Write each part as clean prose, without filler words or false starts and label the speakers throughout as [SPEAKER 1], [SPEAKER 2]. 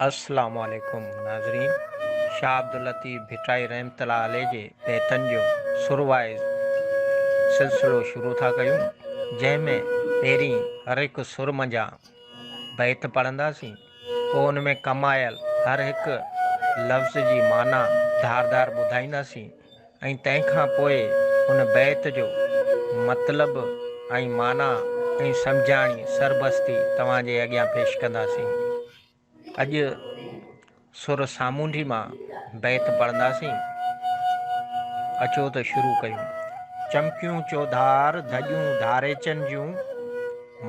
[SPEAKER 1] अस्सलाम वालेकुम नाज़रीन। शाह अब्दुल लतीफ़ भिटाई रहमतुल्लाह अलैह जे बैतनि जो सुरवाइज़ सिलसिलो शुरू था कयूं, जंहिंमें पहिरीं हर हिकु सुर मंझां बैत पढ़ंदासीं, पोइ उन में कमायल हर हिकु लफ़्ज़ जी माना धारदार ॿुधाईंदासीं ऐं तंहिंखां पोइ उन बैत जो मतिलबु ऐं माना ऐं सम्झाणी सरबस्ती तव्हांजे अॻियां पेश कंदासीं। अॼु सुर सामूंडी मां बैत पढ़ंदासीं। अचो त शुरू कयूं। चमकियूं चौधार धॼूं धारेचनि जूं,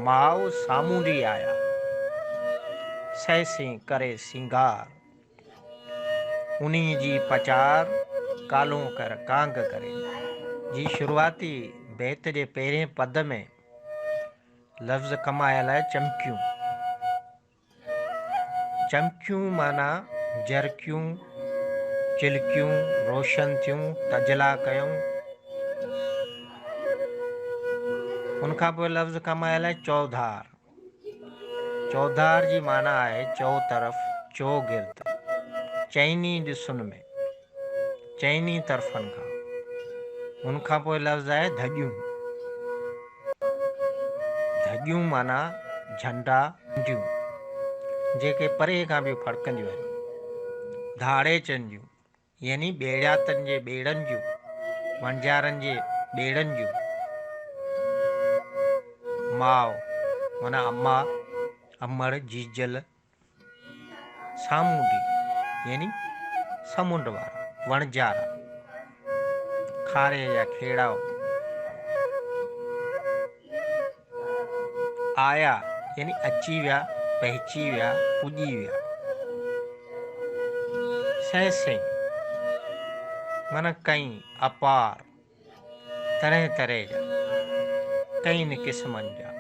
[SPEAKER 1] माउ सामूंडी आया सहसी करे सिंगार, उन्ही जी पचार कालो कर कांग करे। जी शुरूआती बैत जे पहिरें पद में लफ़्ज़ कमायल आहे चमकियूं। चमकियूं माना जरकियूं, चिलकियूं, रोशन थियूं, तजला कयूं। उनखां पोइ लफ़्ज़ कमायल आहे चौधार। चौधार जी माना आहे चौ तरफ़, चौगिर्द, चइनी ॾिसुनि में, चइनी तरफ़नि खां। उनखां पोइ लफ़्ज़ आहे धॼूं। धॼूं माना झंडा जूं, जेके परे खां बि फड़कंदियूं आहिनि। धाड़ेचनि जूं यानी ॿेड़ियातनि जे ॿेड़नि जूं, वणजारनि जे ॿेड़नि जूं। माउ माना अम्मा, अमड़, जीजल। सामूंडी यानी समुंड वारा, वणजारा, खारे जा खेड़ा। आया यानी अची विया, पहुची विया, पुॼी विया। सहसे माना कई अपार, तरह तरह जा, कई न क़िस्मनि जा।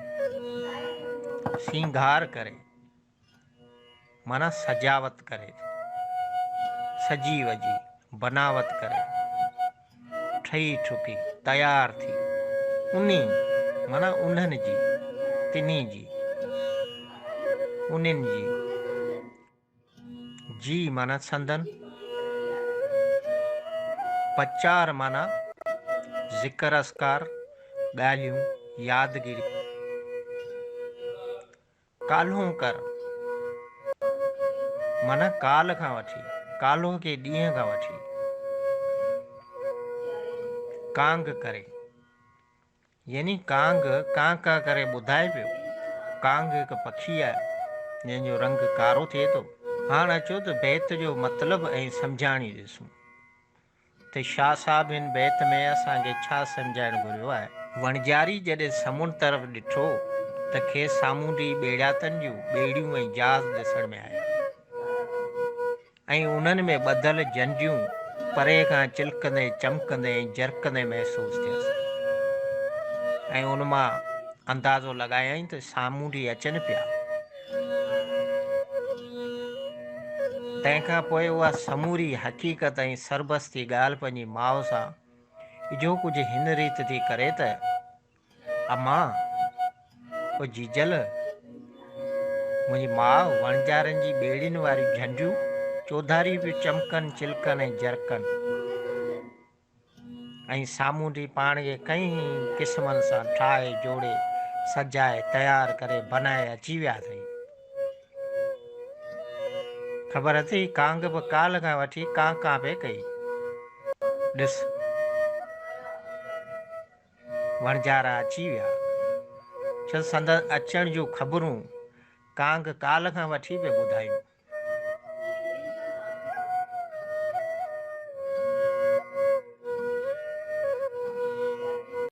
[SPEAKER 1] सिंगार करे माना सजावट करे, सजी वजी, बनावट करे, ठही ठुकी, तैयार थी। उन्ही माना उन्हनि जी, तिन्ही जी, उन्हनि जी। जी माना संदन। पचार माना ज़िक्र अस्कार, ॻाल्हियूं, यादगिरी। काल्हो कर माना काल खां वठी, काल्हो के ॾींहं खां वठी। कांग करे यानी कांग कां कां करे ॿुधाए पियो। कांग हिकु पखी आहे जंहिंजो रंग कारो थिए थो। हाणे अचो त बैत जो मतिलबु ऐं सम्झाणी ॾिसूं त शाह साहिब हिन बैत में असांखे छा सम्झाइणु घुरियो आहे। वणजारी जॾहिं समुंड तरफ़ ॾिठो त खेसि सामूंडी ॿेड़ियातनि जूं ॿेड़ियूं ऐं जहाज़ ॾिसण में आया ऐं उन्हनि में ॿधल जंजियूं परे खां चिलकंदे चमकंदे ऐं जरकंदे महसूसु थियसि। ऐं उन मां अंदाज़ो लॻायईं त सामूंडी अचनि पिया। तंहिंखां पोइ उहा समूरी हक़ीक़त ऐं सरबस्ती ॻाल्हि पंहिंजी माउ सां इहो कुझु हिन रीति थी करे त अम्मा, ओ जीजल, मुंहिंजी माउ वणजारनि जी ॿेड़ियुनि वारियूं झंडियूं चौधारी बि चमकनि चिलकनि ऐं जरकनि। ऐं सामूंडी पाण खे कई क़िस्मनि सां ठाहे जोड़े सजाए तयार करे बनाए अची विया अथई। ख़बर अथई कांग बि काल खां वठी कां कां पे कई। ॾिस वणजारा अची विया। छो संदसि अचण जूं ख़बरूं कांग काल खां वठी पियो ॿुधायूं।